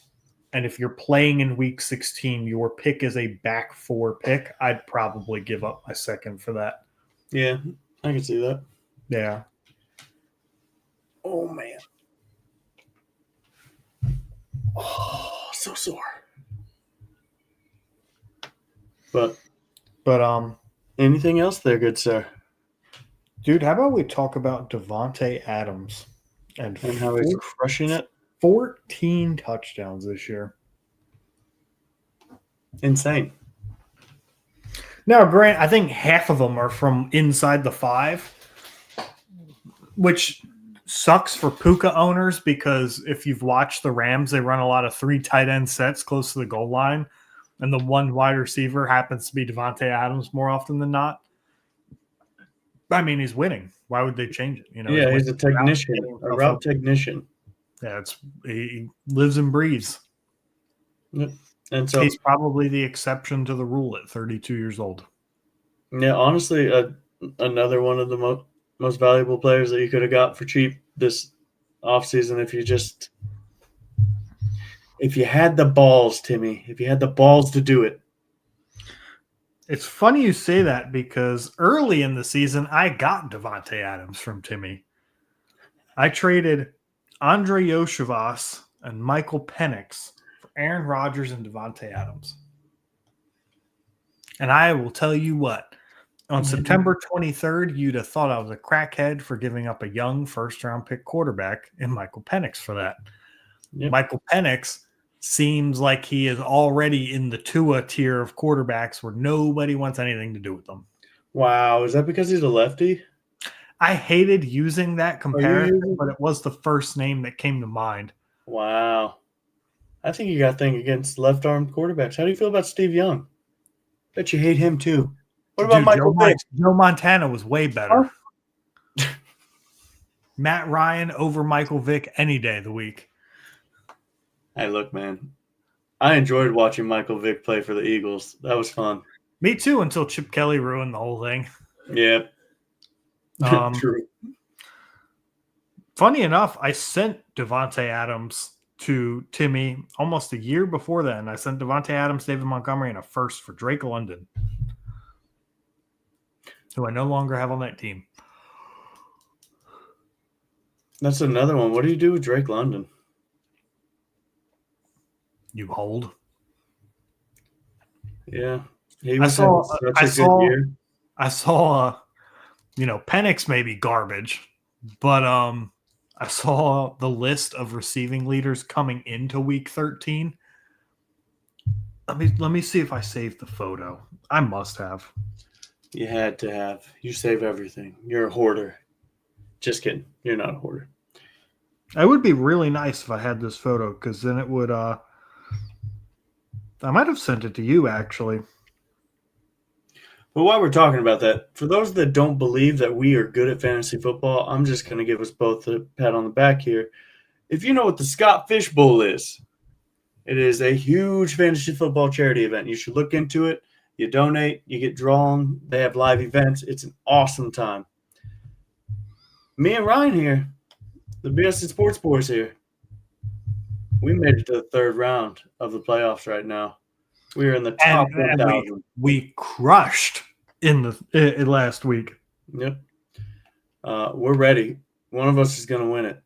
S2: And if you're playing in week 16, your pick is a back 4 pick, I'd probably give up my second for that.
S1: Yeah, I can see that.
S2: Yeah.
S1: Oh, man. Oh, so sore. But anything else there, good sir?
S2: Dude, how about we talk about Devontae Adams and
S1: how he's crushing it?
S2: 14 touchdowns this year.
S1: Insane.
S2: Now, Grant, I think half of them are from inside the 5, which sucks for Puka owners because if you've watched the Rams, they run a lot of 3 tight end sets close to the goal line, and the one wide receiver happens to be Devontae Adams more often than not. I mean, he's winning. Why would they change it?
S1: He's a technician, a route technician.
S2: Yeah, he lives and breathes.
S1: Yep. And so
S2: he's probably the exception to the rule at 32 years old.
S1: yeah, honestly, another one of the most valuable players that you could have got for cheap this offseason if you had the balls, Timmy, if you had the balls to do it.
S2: It's funny you say that because early in the season, I got Devontae Adams from Timmy. I traded Andre Yoshivas and Michael Penix for Aaron Rodgers and Devontae Adams. And I will tell you what, on September 23rd, you'd have thought I was a crackhead for giving up a young first-round pick quarterback in Michael Penix for that. Yep. Michael Penix seems like he is already in the Tua tier of quarterbacks where nobody wants anything to do with them.
S1: Wow. Is that because he's a lefty?
S2: I hated using that comparison, but it was the first name that came to mind.
S1: Wow. I think you got a thing against left-armed quarterbacks. How do you feel about Steve Young? Bet you hate him too. What about Michael Vick?
S2: Joe Montana was way better. Huh? Matt Ryan over Michael Vick any day of the week.
S1: Hey, look, man. I enjoyed watching Michael Vick play for the Eagles. That was fun.
S2: Me too, until Chip Kelly ruined the whole thing.
S1: Yeah. True.
S2: Funny enough, I sent Devontae Adams to Timmy almost a year before then. I sent Devontae Adams, David Montgomery, and a first for Drake London, who I no longer have on that team.
S1: That's another one. What do you do with Drake London?
S2: You hold.
S1: Yeah.
S2: I saw Penix may be garbage, but I saw the list of receiving leaders coming into week 13. Let me see if I saved the photo. I must have.
S1: You had to have. You save everything. You're a hoarder. Just kidding. You're not a hoarder.
S2: It would be really nice if I had this photo, because then it would I might have sent it to you, actually.
S1: But while we're talking about that, for those that don't believe that we are good at fantasy football, I'm just going to give us both a pat on the back here. If you know what the Scott Fish Bowl is, it is a huge fantasy football charity event. You should look into it. You donate, you get drawn. They have live events. It's an awesome time. Me and Ryan here, the BS Sports Boys here, we made it to the third round of the playoffs right now. We are in the top 1,000.
S2: We crushed in the last week.
S1: Yep. We're ready. One of us is going to win it.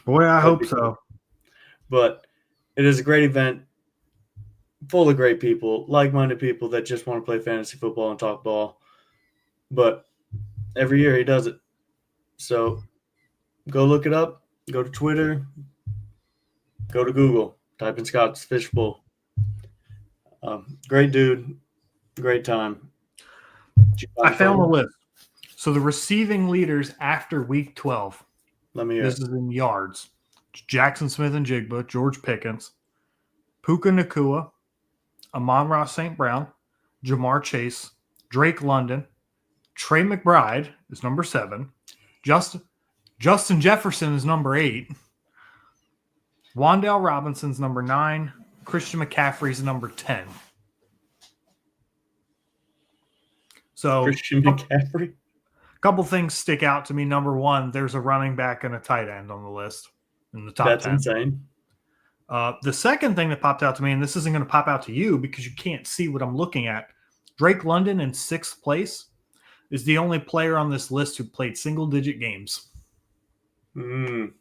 S2: Boy, I hope so.
S1: But it is a great event, full of great people, like-minded people that just want to play fantasy football and talk ball. But every year he does it. So go look it up. Go to Twitter. Go to Google. Type in Scott's Fish Bowl. Great dude. Great time.
S2: I found the list. So the receiving leaders after week 12.
S1: Let me hear.
S2: This is in yards. Jackson Smith and Jigba, George Pickens, Puka Nacua, Amon-Ra St. Brown, Jamar Chase, Drake London, Trey McBride is number 7, Justin Jefferson is number 8, Wan'Dale Robinson's number 9, Christian McCaffrey's number 10. So
S1: Christian McCaffrey?
S2: A couple things stick out to me. Number 1, there's a running back and a tight end on the list in the top 10.
S1: That's insane.
S2: The second thing that popped out to me, and this isn't going to pop out to you because you can't see what I'm looking at, Drake London in 6th place is the only player on this list who played single-digit games.
S1: Dude,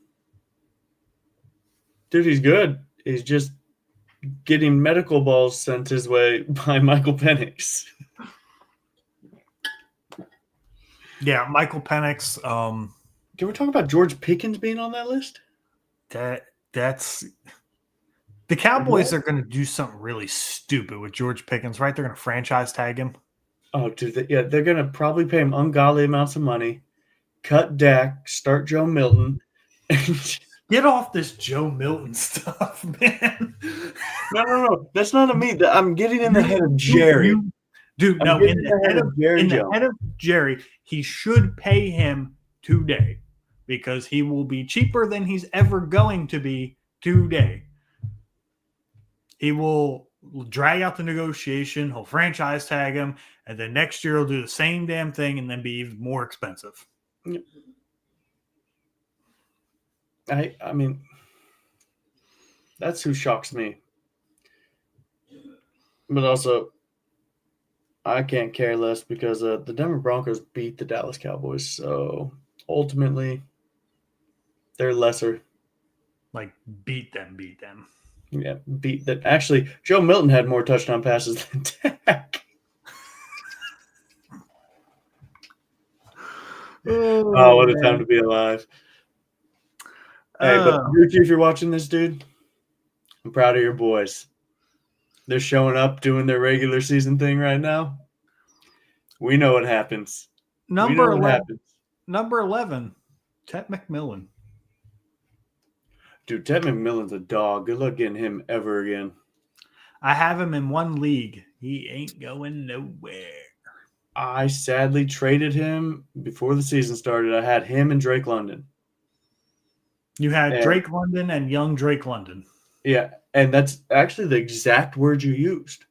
S1: he's good. He's just getting medical balls sent his way by Michael Penix.
S2: Yeah, Michael Penix.
S1: Can we talk about George Pickens being on that list?
S2: That's the Cowboys are going to do something really stupid with George Pickens, right? They're going to franchise tag him.
S1: Oh, dude, they're going to probably pay him ungodly amounts of money, cut Dak, start Joe Milton.
S2: Get off this Joe Milton stuff, man.
S1: No. That's not me. I'm getting in the head of Jerry.
S2: In the head of Jerry, he should pay him today because he will be cheaper than he's ever going to be today. He will drag out the negotiation. He'll franchise tag him, and then next year he'll do the same damn thing and then be even more expensive.
S1: I mean, that's who shocks me. But also, I can't care less because the Denver Broncos beat the Dallas Cowboys. So ultimately, they're lesser.
S2: Like, beat them.
S1: Yeah, beat that. Actually, Joe Milton had more touchdown passes than Dak. Oh, what a time to be alive. Hey, but Ricky, if you're watching this, dude, I'm proud of your boys. They're showing up, doing their regular season thing right now. We know what happens.
S2: Number 11, Ted McMillan.
S1: Dude, Ted McMillan's a dog. Good luck getting him ever again.
S2: I have him in one league. He ain't going nowhere.
S1: I sadly traded him before the season started. I had him and Drake London.
S2: You had Drake London and young Drake London.
S1: Yeah, and that's actually the exact word you used.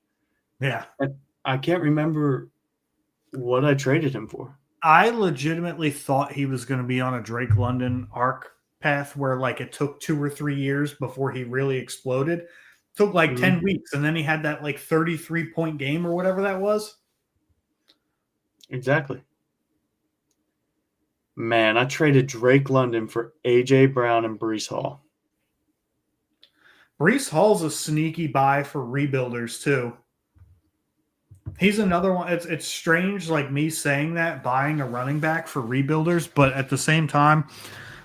S2: Yeah.
S1: And I can't remember what I traded him for.
S2: I legitimately thought he was going to be on a Drake London arc path where like it took 2 or 3 years before he really exploded. It took like 10 weeks, and then he had that like 33-point game or whatever that was.
S1: Exactly. Man, I traded Drake London for A.J. Brown and Breece Hall.
S2: Breece Hall's a sneaky buy for rebuilders too. He's another one. It's strange, like me saying that, buying a running back for rebuilders, but at the same time,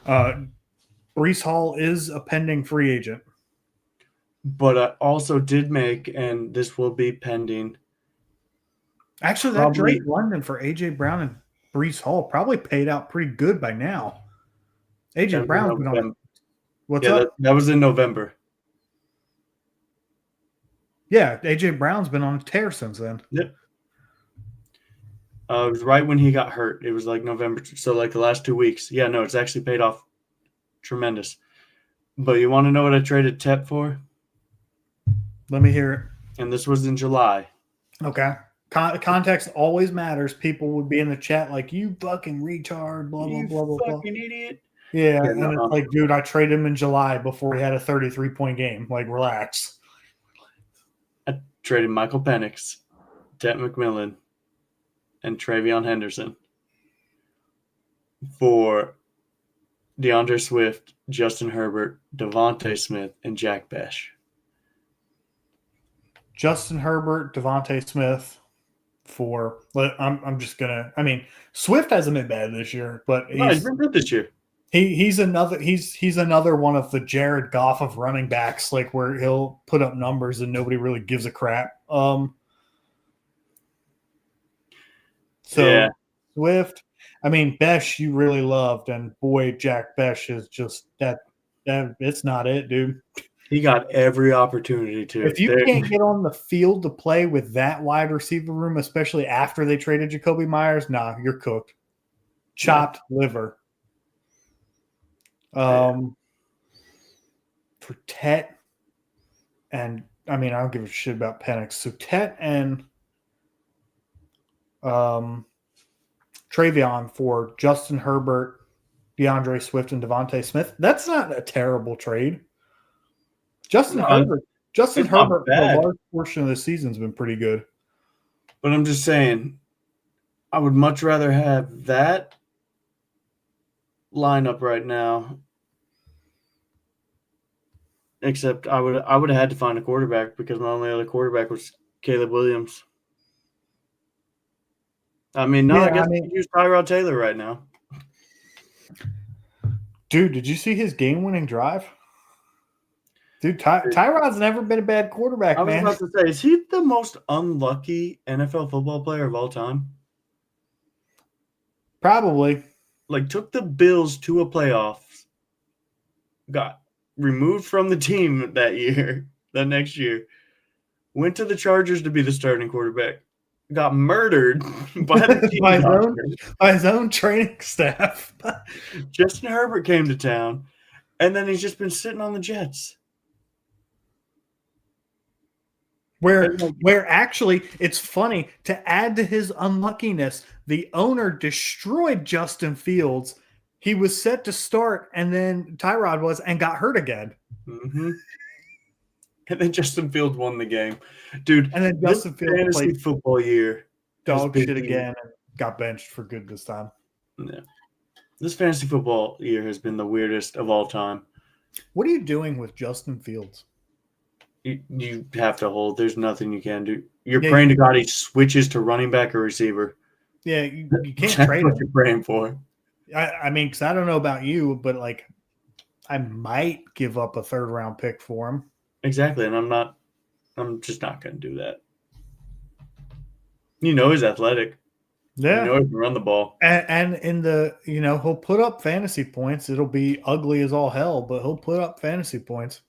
S2: Breece Hall is a pending free agent.
S1: But I also did make, and this will be pending.
S2: Actually, that Drake London for A.J. Brown and Breece Hall probably paid out pretty good by now. A.J. Brown's been on. What's up?
S1: That was in November.
S2: Yeah, A.J. Brown's been on a tear since then.
S1: Yep. It was right when he got hurt. It was like November, so like the last 2 weeks. Yeah, no, it's actually paid off tremendous. But you want to know what I traded Tep for?
S2: Let me hear it.
S1: And this was in July.
S2: Okay. Context always matters. People would be in the chat like, you fucking retard, blah, blah, blah, blah, blah.
S1: You fucking idiot.
S2: Yeah, and it's like, dude, I traded him in July before he had a 33-point game. Like, relax.
S1: I traded Michael Penix, Ted McMillan, and Travion Henderson for DeAndre Swift, Justin Herbert, Devontae Smith, and Jack Besh.
S2: Justin Herbert, Devontae Smith for I'm just gonna. I mean, Swift hasn't been bad this year, but
S1: he's been good this year.
S2: He's another one of the Jared Goff of running backs, like where he'll put up numbers and nobody really gives a crap.
S1: Yeah.
S2: Swift, I mean, Besh you really loved, and boy, Jack Besh is just that it's not it, dude.
S1: He got every opportunity to.
S2: If you can't get on the field to play with that wide receiver room, especially after they traded Jacoby Myers, nah, you're cooked. Chopped liver. For Tet, and I mean, I don't give a shit about Penix. So Tet and Travion for Justin Herbert, DeAndre Swift, and Devontae Smith. That's not a terrible trade. Justin Herbert for a large portion of the season has been pretty good.
S1: But I'm just saying, I would much rather have that lineup right now. Except I would have had to find a quarterback because my only other quarterback was Caleb Williams. I mean, I guess we could use Tyrod Taylor right now.
S2: Dude, did you see his game-winning drive? Dude, Tyrod's never been a bad quarterback, man.
S1: I was about to say, is he the most unlucky NFL football player of all time?
S2: Probably.
S1: Like, took the Bills to a playoffs, got removed from the team that next year, went to the Chargers to be the starting quarterback, got murdered by the team
S2: by his own training staff.
S1: Justin Herbert came to town, and then he's just been sitting on the Jets.
S2: Where actually it's funny to add to his unluckiness, the owner destroyed Justin Fields. He was set to start, and then Tyrod was and got hurt again.
S1: Mm-hmm. And then Justin Fields won the game, dude.
S2: And then Justin Fields
S1: fantasy
S2: played
S1: football year
S2: dog shit again and got benched for good this time.
S1: Yeah, this fantasy football year has been the weirdest of all time.
S2: What are you doing with Justin Fields?
S1: You have to hold. There's nothing you can do. You're praying to God he switches to running back or receiver.
S2: Yeah, you can't
S1: That's
S2: trade
S1: what
S2: him.
S1: you're praying for.
S2: I mean, because I don't know about you, but like, I might give up a 3rd round pick for him.
S1: Exactly, and I'm just not going to do that. You know he's athletic.
S2: Yeah.
S1: You know he can run the ball.
S2: And in the, he'll put up fantasy points. It'll be ugly as all hell, but he'll put up fantasy points.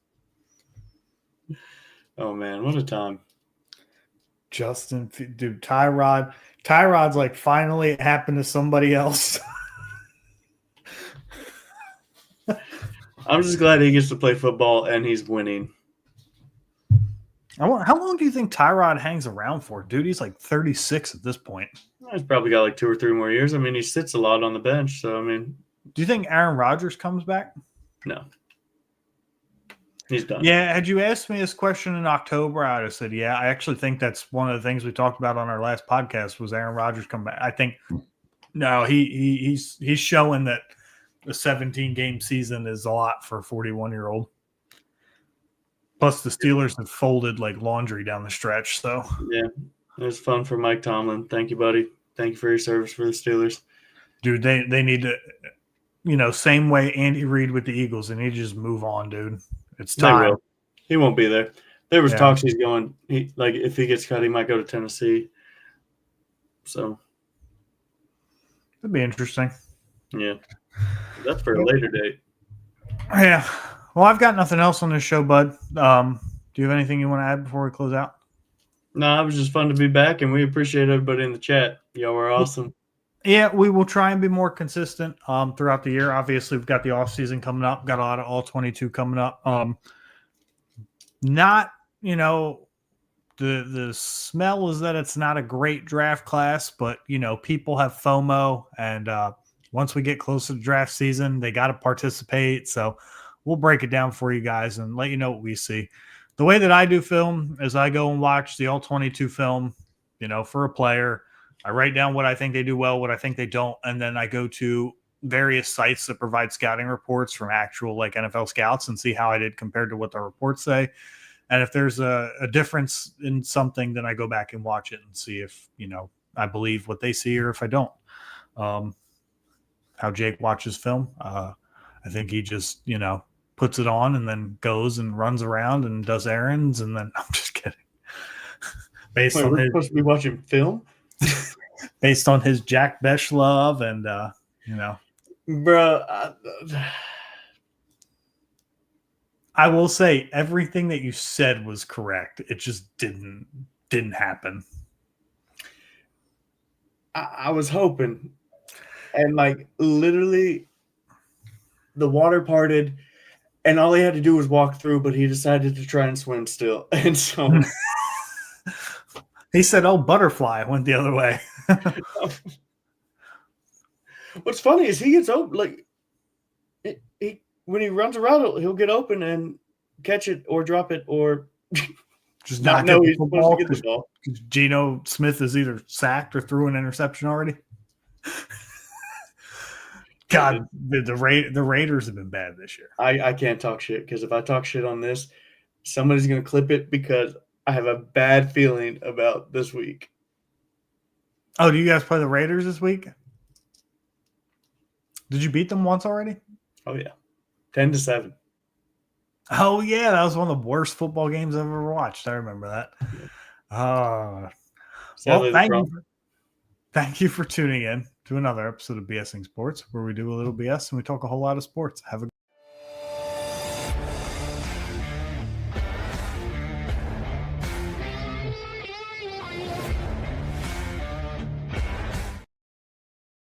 S1: Oh, man, what a time.
S2: Justin, dude, Tyrod's like, finally it happened to somebody else.
S1: I'm just glad he gets to play football and he's winning.
S2: How long do you think Tyrod hangs around for? Dude, he's like 36 at this point.
S1: He's probably got like 2 or 3 more years. I mean, he sits a lot on the bench, so I mean.
S2: Do you think Aaron Rodgers comes back?
S1: No. He's done.
S2: Yeah, had you asked me this question in October, I would have said, yeah. I actually think that's one of the things we talked about on our last podcast was Aaron Rodgers come back. I think no, he's showing that a 17-game season is a lot for a 41-year-old. Plus, the Steelers have folded like laundry down the stretch. So
S1: yeah, it was fun for Mike Tomlin. Thank you, buddy. Thank you for your service for the Steelers.
S2: Dude, they need to, same way Andy Reid with the Eagles, they need to just move on, dude. It's time.
S1: He won't be there. There was talks he's going. If he gets cut, he might go to Tennessee. So
S2: that'd be interesting.
S1: Yeah, that's for a later date.
S2: Yeah. Well, I've got nothing else on this show, bud. Do you have anything you want to add before we close out?
S1: No, it was just fun to be back, and we appreciate everybody in the chat. Y'all were awesome.
S2: Yeah, we will try and be more consistent throughout the year. Obviously, we've got the off season coming up. Got a lot of all 22 coming up. Not, the smell is that it's not a great draft class, but people have FOMO, and once we get closer to draft season, they got to participate. So we'll break it down for you guys and let you know what we see. The way that I do film is I go and watch the all 22 film, for a player. I write down what I think they do well, what I think they don't, and then I go to various sites that provide scouting reports from actual like NFL scouts and see how I did compared to what the reports say. And if there's a difference in something, then I go back and watch it and see if, I believe what they see or if I don't. How Jake watches film. I think he just, puts it on and then goes and runs around and does errands. And then I'm just kidding.
S1: We're supposed to be watching film?
S2: Based on his Jack Besh love and,
S1: Bro,
S2: I will say everything that you said was correct. It just didn't happen.
S1: I was hoping, and like literally the water parted and all he had to do was walk through, but he decided to try and swim still. And so
S2: he said, "Oh, butterfly," went the other way.
S1: What's funny is he gets open, like when he runs around, he'll get open and catch it or drop it or
S2: just not know he's supposed to get the
S1: ball.
S2: Geno Smith is either sacked or threw an interception already. God, the Raiders have been bad this year.
S1: I can't talk shit because if I talk shit on this, somebody's going to clip it because I have a bad feeling about this week.
S2: Oh, do you guys play the Raiders this week? Did you beat them once already?
S1: Oh, yeah. 10-7.
S2: Oh, yeah. That was one of the worst football games I've ever watched. I remember that. Well, thank you for tuning in to another episode of BSing Sports, where we do a little BS and we talk a whole lot of sports. Have a